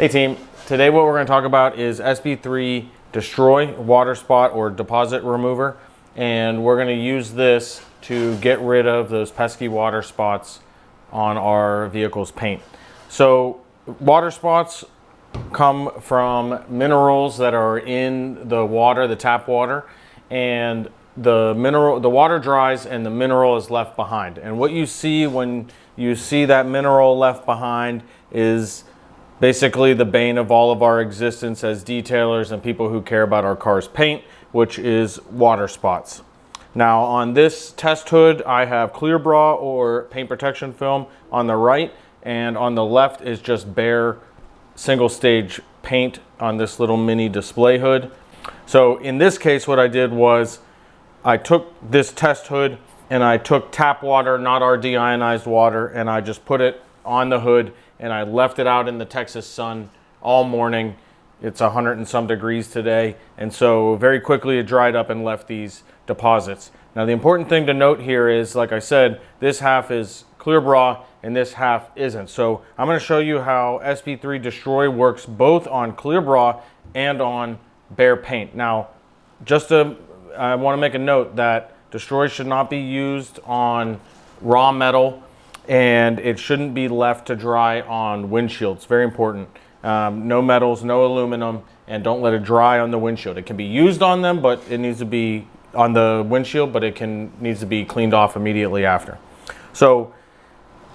Hey team, today what we're going to talk about is SB3 Destroy water spot or deposit remover, and we're going to use this to get rid of those pesky water spots on our vehicle's paint. So water spots come from minerals that are in the water, the tap water, and the water dries and the mineral is left behind. And what you see when you see that mineral left behind is basically the bane of all of our existence as detailers and people who care about our car's paint, which is water spots. Now on this test hood, I have clear bra or paint protection film on the right, and on the left is just bare single stage paint on this little mini display hood. So in this case, what I did was I took this test hood and I took tap water, not our deionized water, and I just put it on the hood and I left it out in the Texas sun all morning. It's 100 and some degrees today, and so very quickly it dried up and left these deposits. Now the important thing to note here is, like I said, this half is clear bra and this half isn't. So I'm going to show you how SB3 Destroy works both on clear bra and on bare paint. Now I want to make a note that Destroy should not be used on raw metal, and it shouldn't be left to dry on windshields. Very important. No metals, no aluminum, and don't let it dry on the windshield. It can be used on them, but it needs to be on the windshield, but needs to be cleaned off immediately after. So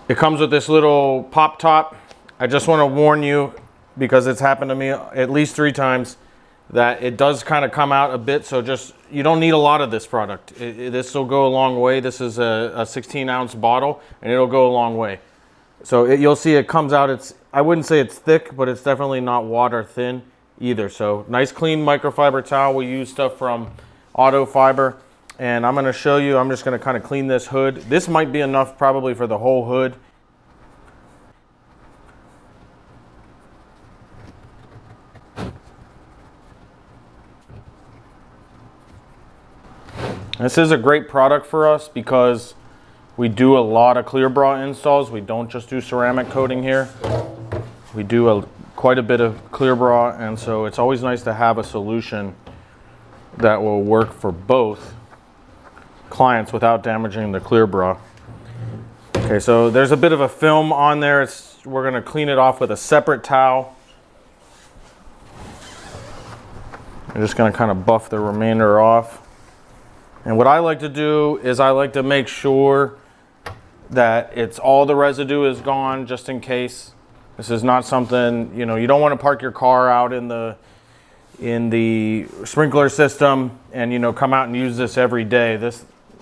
it comes with this little pop top. I just want to warn you, because it's happened to me at least 3 times, that it does kind of come out a bit, so you don't need a lot of this product. This will go a long way. This is a 16-ounce bottle, and it'll go a long way. So you'll see it comes out, I wouldn't say it's thick, but it's definitely not water thin either. So nice clean microfiber towel. We use stuff from Auto Fiber, and I'm going to show you, I'm just going to kind of clean this hood. This might be enough probably for the whole hood. This is a great product for us because we do a lot of clear bra installs. We don't just do ceramic coating here. We do quite a bit of clear bra, and so it's always nice to have a solution that will work for both clients without damaging the clear bra. Okay, so there's a bit of a film on there. We're going to clean it off with a separate towel. I'm just going to kind of buff the remainder off. And what I like to do is I like to make sure that all the residue is gone, just in case. This is not something, you don't want to park your car out in the sprinkler system and come out and use this every day.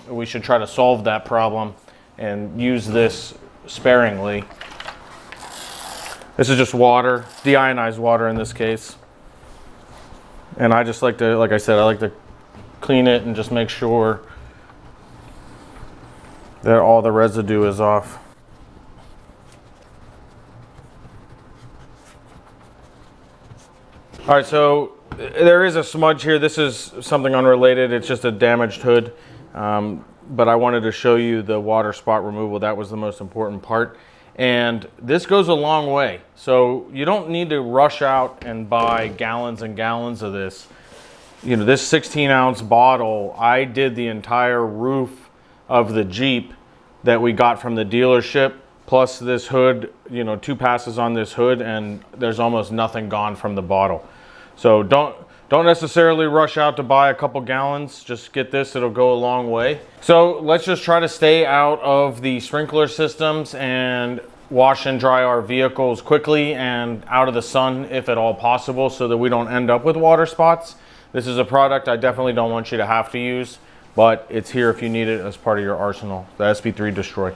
We should try to solve that problem and use this sparingly. This is just water, deionized water in this case. And I just like to, like I said, I like to clean it and just make sure that all the residue is off. All right, so there is a smudge here. This is something unrelated. It's just a damaged hood, but I wanted to show you the water spot removal. That was the most important part, and this goes a long way. So you don't need to rush out and buy gallons and gallons of this. This 16-ounce bottle, I did the entire roof of the Jeep that we got from the dealership, plus this hood, 2 passes on this hood, and there's almost nothing gone from the bottle. So don't necessarily rush out to buy a couple gallons. Just get this, it'll go a long way. So let's just try to stay out of the sprinkler systems and wash and dry our vehicles quickly and out of the sun if at all possible, so that we don't end up with water spots. This is a product I definitely don't want you to have to use, but it's here if you need it as part of your arsenal, the SB3 Destroy.